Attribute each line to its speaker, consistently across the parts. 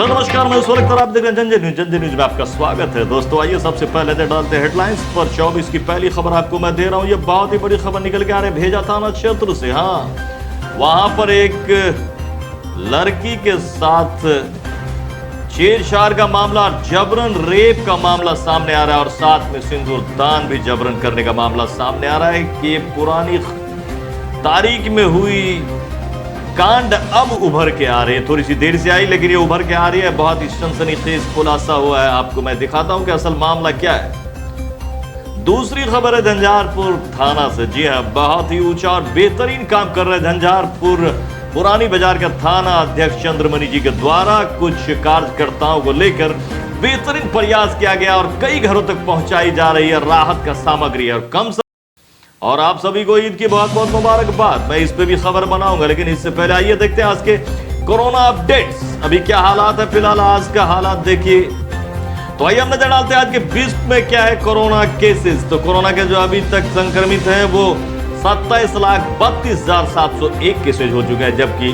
Speaker 1: Hello नमस्कार, मैं उस वक्त आप देख रहे हैं जंजे न्यूज में आपका स्वागत है। दोस्तों आइए सबसे पहले डालते हैं हेडलाइंस पर। 24 की पहली खबर आपको मैं दे रहा हूं। ये बहुत ही बड़ी खबर निकल के आ रही है भेजा थाना क्षेत्र से। हाँ, वहां पर एक लड़की के साथ छेड़छाड़ का मामला, जबरन रेप का मामला सामने आ रहा है और साथ में सिंदूर दान भी जबरन करने का मामला सामने आ रहा है कि पुरानी तारीख में हुई कांड अब उभर के आ रही है। थोड़ी सी देर से आई लेकिन ये उभर के आ रही है। बहुत ही सनसनीखेज खुलासा हुआ है, आपको मैं दिखाता हूं कि असल मामला क्या है। दूसरी खबर है झंझारपुर थाना से। जी हां, बहुत ही ऊंचा और बेहतरीन काम कर रहे हैं झंझारपुर पुरानी बाजार का थाना अध्यक्ष चंद्रमणि जी के द्वारा कुछ कार्यकर्ताओं को लेकर बेहतरीन प्रयास किया गया और कई घरों तक पहुंचाई जा रही है राहत का सामग्री। और आप सभी को ईद की बहुत बहुत मुबारकबाद। मैं इस पे भी खबर बनाऊंगा, लेकिन इससे पहले आइए देखते हैं आज के कोरोना अपडेट्स। अभी क्या हालात है फिलहाल, आज का हालात देखिए। तो आइए हम नजर डालते हैं आज के विश्व में क्या है कोरोना केसेस। तो कोरोना के जो अभी तक संक्रमित हैं वो 27,32,701 केसेज हो चुके हैं, जबकि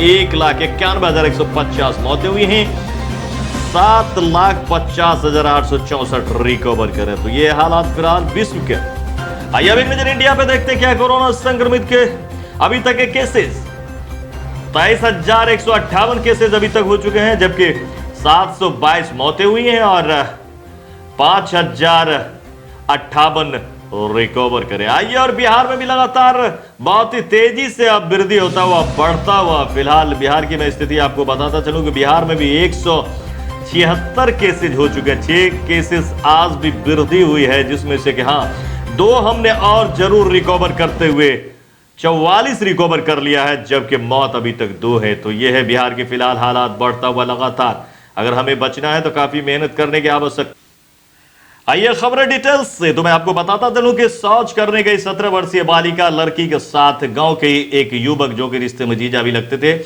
Speaker 1: 1,91,150 मौतें हुई हैं। 7,50,864 रिकवर करें। तो ये हालात फिलहाल विश्व के। आइए अब एक नजर इंडिया पे देखते हैं क्या है कोरोना संक्रमित के अभी तक के केसेस। 23,158 केसेस अभी तक हो चुके हैं, जबकि 722 मौतें हुई हैं और 5,058 रिकवर करें। आइए और बिहार में भी लगातार बहुत ही तेजी से अब वृद्धि होता हुआ बढ़ता हुआ फिलहाल बिहार की मैं स्थिति आपको बताता चलूं कि बिहार में भी 176 केसेज हो चुके हैं। 6 केसेस आज भी वृद्धि हुई है, जिसमें से कि हाँ 2 हमने और जरूर रिकवर करते हुए 44 रिकवर कर लिया है, जबकि मौत अभी तक 2 है। तो यह है बिहार के फिलहाल हालात बढ़ता हुआ लगातार। अगर हमें बचना है तो काफी मेहनत करने की आवश्यकता। आइए खबर डिटेल्स से। तो मैं आपको बताता चलूं कि शौच करने गई 17 वर्षीय बालिका लड़की के साथ गांव के एक युवक जो कि रिश्ते में जीजा भी लगते थे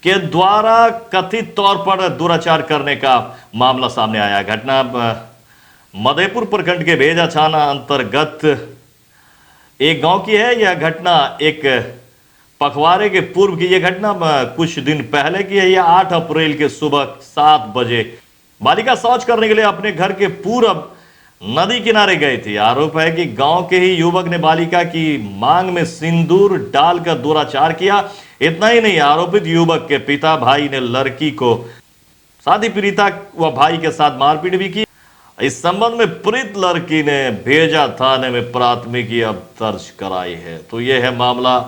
Speaker 1: के द्वारा कथित तौर पर दुराचार करने का मामला सामने आया। घटना मधेपुर प्रखंड के भेजा थाना अंतर्गत एक गांव की है। यह घटना एक पखवाड़े के पूर्व की यह घटना कुछ दिन पहले की है। यह 8 अप्रैल के सुबह 7 बजे बालिका शौच करने के लिए अपने घर के पूरब नदी किनारे गई थी। आरोप है कि गांव के ही युवक ने बालिका की मांग में सिंदूर डालकर दुराचार किया। इतना ही नहीं, आरोपित युवक के पिता भाई ने लड़की को शादी पीड़िता व भाई के साथ मारपीट भी की। इस संबंध में पीड़ित लड़की ने भेजा थाने में प्राथमिकी अब दर्ज कराई है। तो यह है मामला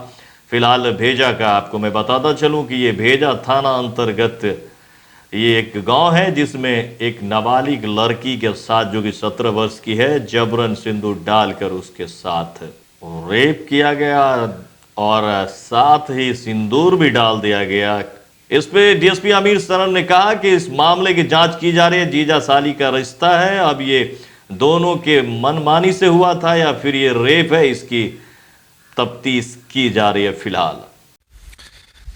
Speaker 1: फिलहाल भेजा का। आपको मैं बताता चलूं कि यह भेजा थाना अंतर्गत ये एक गांव है जिसमें एक नाबालिग लड़की के साथ जो कि 17 वर्ष की है जबरन सिंदूर डालकर उसके साथ रेप किया गया और साथ ही सिंदूर भी डाल दिया गया। इस पे डीएसपी आमिर सरन ने कहा कि इस मामले की जांच की जा रही है। जीजा साली का रिश्ता है, अब ये दोनों के मनमानी से हुआ था या फिर ये रेप है, इसकी तफ्तीश की जा रही है फिलहाल।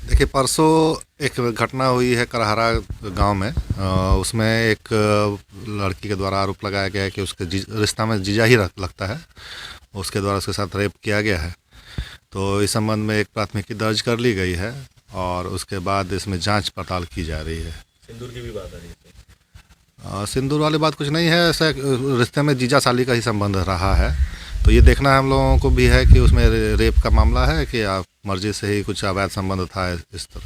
Speaker 2: देखिए, परसों एक घटना हुई है करहरा गांव में। उसमें एक लड़की के द्वारा आरोप लगाया गया है कि उसके रिश्ता में जीजा ही लगता है, उसके द्वारा उसके साथ रेप किया गया है। तो इस संबंध में एक प्राथमिकी दर्ज कर ली गई है और उसके बाद इसमें जांच पड़ताल की जा रही है।
Speaker 1: सिंदूर की भी बात आ रही है।
Speaker 2: सिंदूर वाली बात कुछ नहीं है, ऐसा रिश्ते में जीजा साली का ही संबंध रहा है। तो ये देखना हम लोगों को भी है कि उसमें रेप का मामला है कि आप मर्जी से ही कुछ अवैध संबंध था इस तरह।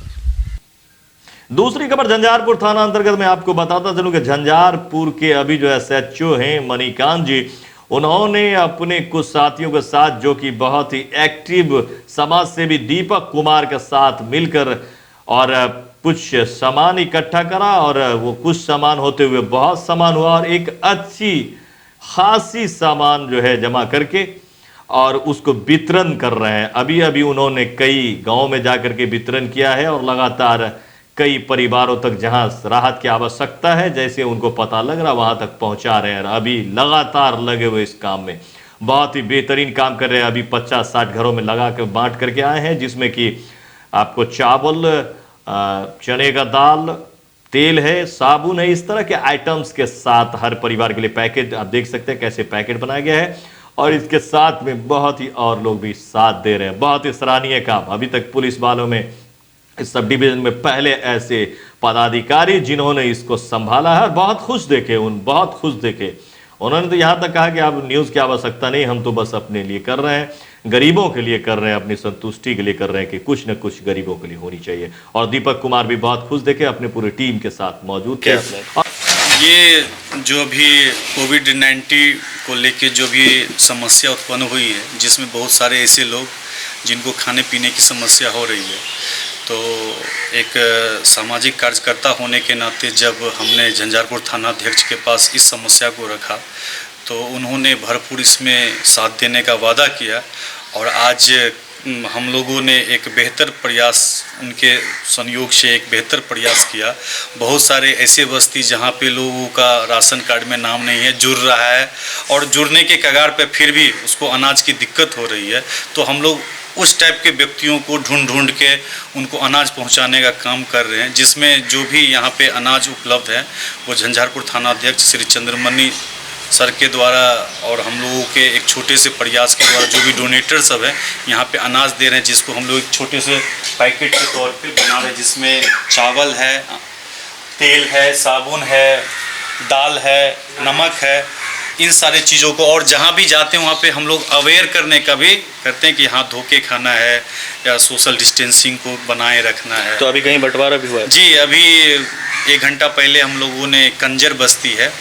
Speaker 1: दूसरी खबर झंझारपुर थाना अंतर्गत मैं आपको बताता चलूं कि झंझारपुर के अभी जो एसएचओ हैं मणिकांत जी, उन्होंने अपने कुछ साथियों के साथ जो कि बहुत ही एक्टिव समाज सेवी दीपक कुमार के साथ मिलकर और कुछ सामान इकट्ठा करा और वो कुछ सामान होते हुए बहुत सामान हुआ और एक अच्छी खासी सामान जो है जमा करके और उसको वितरण कर रहे हैं। अभी अभी उन्होंने कई गांव में जाकर के वितरण किया है और लगातार कई परिवारों तक जहां राहत की आवश्यकता है, जैसे उनको पता लग रहा वहां तक पहुंचा रहे हैं। अभी लगातार लगे हुए इस काम में, बहुत ही बेहतरीन काम कर रहे हैं। अभी 50-60 घरों में लगा कर बांट करके आए हैं, जिसमें कि आपको चावल, चने का दाल, तेल है, साबुन है, इस तरह के आइटम्स के साथ हर परिवार के लिए पैकेट आप देख सकते हैं कैसे पैकेट बनाया गया है। और इसके साथ में बहुत ही और लोग भी साथ दे रहे हैं। बहुत ही सराहनीय काम। अभी तक पुलिस वालों में इस सब डिवीजन में पहले ऐसे पदाधिकारी जिन्होंने इसको संभाला है, और बहुत खुश देखे बहुत खुश देखे। उन्होंने तो यहां तक कहा कि अब न्यूज़ की आवश्यकता नहीं, हम तो बस अपने लिए कर रहे हैं, गरीबों के लिए कर रहे हैं, अपनी संतुष्टि के लिए कर रहे हैं कि कुछ न कुछ गरीबों के लिए होनी चाहिए। और दीपक कुमार भी बहुत खुश देखे, अपने पूरे टीम के साथ मौजूद थे।
Speaker 3: ये जो भी कोविड-19 को लेके जो भी समस्या उत्पन्न हुई है, जिसमें बहुत सारे ऐसे लोग जिनको खाने पीने की समस्या हो रही है, तो एक सामाजिक कार्यकर्ता होने के नाते जब हमने झंझारपुर थाना अध्यक्ष के पास इस समस्या को रखा, तो उन्होंने भरपूर इसमें साथ देने का वादा किया। और आज हम लोगों ने एक बेहतर प्रयास, उनके संयोग से एक बेहतर प्रयास किया। बहुत सारे ऐसे बस्ती जहाँ पे लोगों का राशन कार्ड में नाम नहीं है, जुड़ रहा है, और जुड़ने के कगार पे फिर भी उसको अनाज की दिक्कत हो रही है, तो हम लोग उस टाइप के व्यक्तियों को ढूंढ के उनको अनाज पहुंचाने का काम कर रहे हैं। जिसमें जो भी यहाँ पे अनाज उपलब्ध है, वो झंझारपुर थाना अध्यक्ष श्री चंद्रमणि सर के द्वारा और हम लोगों के एक छोटे से प्रयास के द्वारा जो भी डोनेटर सब है यहाँ पे अनाज दे रहे हैं, जिसको हम लोग एक छोटे से पैकेट के तौर पे बना रहे हैं, जिसमें चावल है, तेल है, साबुन है, दाल है, नमक है, इन सारे चीज़ों को। और जहाँ भी जाते हैं वहाँ पे हम लोग अवेयर करने का भी करते हैं कि हाथ धो के खाना है या सोशल डिस्टेंसिंग को बनाए रखना है।
Speaker 4: तो अभी कहीं बंटवारा भी हुआ है?
Speaker 3: जी, अभी 1 घंटा पहले हम लोगों ने कंजर बस्ती है,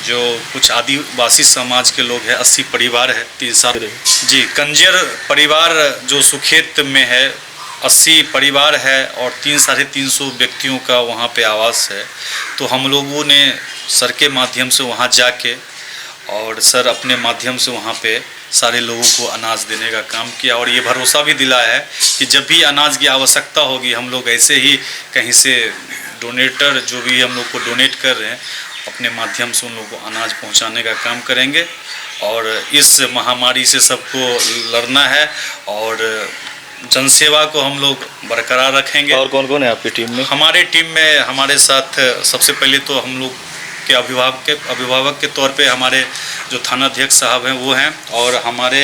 Speaker 3: जो कुछ आदिवासी समाज के लोग हैं, 80 परिवार है, 3 साल। जी, कंजर परिवार जो सुखेत में है, 80 परिवार है और 300-350 व्यक्तियों का वहाँ पे आवास है। तो हम लोगों ने सर के माध्यम से वहाँ जाके, और सर अपने माध्यम से वहाँ पे सारे लोगों को अनाज देने का काम किया, और ये भरोसा भी दिलाया है कि जब भी अनाज की आवश्यकता होगी, हम लोग ऐसे ही कहीं से डोनेटर जो भी हम लोग को डोनेट कर रहे हैं, अपने माध्यम से उन लोगों को अनाज पहुंचाने का काम करेंगे। और इस महामारी से सबको लड़ना है, और जनसेवा को हम लोग बरकरार रखेंगे।
Speaker 4: और कौन कौन है आपकी टीम में?
Speaker 3: हमारे टीम में हमारे साथ सबसे पहले तो हम लोग के अभिभावक के तौर पे हमारे जो थाना अध्यक्ष साहब हैं वो हैं, और हमारे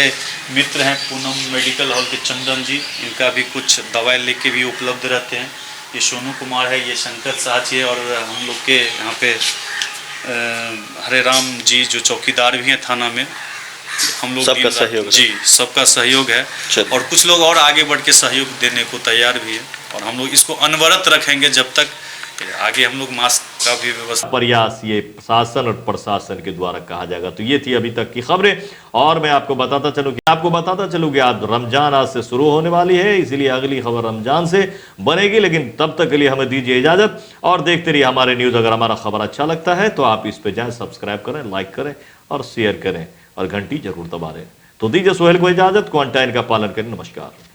Speaker 3: मित्र हैं पूनम मेडिकल हॉल के चंदन जी, इनका भी कुछ दवाई लेके भी उपलब्ध रहते हैं। ये सोनू कुमार है, ये शंकर साहजी है, और हम लोग के यहाँ पे हरे राम जी जो चौकीदार भी हैं थाना में। हम लोग
Speaker 4: सबका सहयोग
Speaker 3: जी, सबका सहयोग है, और कुछ लोग और आगे बढ़ के सहयोग देने को तैयार भी है, और हम लोग इसको अनवरत रखेंगे जब तक आगे हम लोग मास्क का भी व्यवस्था।
Speaker 1: प्रयास ये शासन और प्रशासन के द्वारा कहा जाएगा। तो ये थी अभी तक की खबरें, और मैं आपको बताता चलूँ कि आज रमजान आज से शुरू होने वाली है, इसीलिए अगली खबर रमजान से बनेगी। लेकिन तब तक के लिए हमें दीजिए इजाजत, और देखते रहिए हमारे न्यूज़। अगर हमारा खबर अच्छा लगता है तो आप इस पे जाएं, सब्सक्राइब करें, लाइक करें और शेयर करें, और घंटी जरूर दबा दें। तो दीजिए सोहेल को इजाजत, क्वारंटाइन का पालन करें। नमस्कार।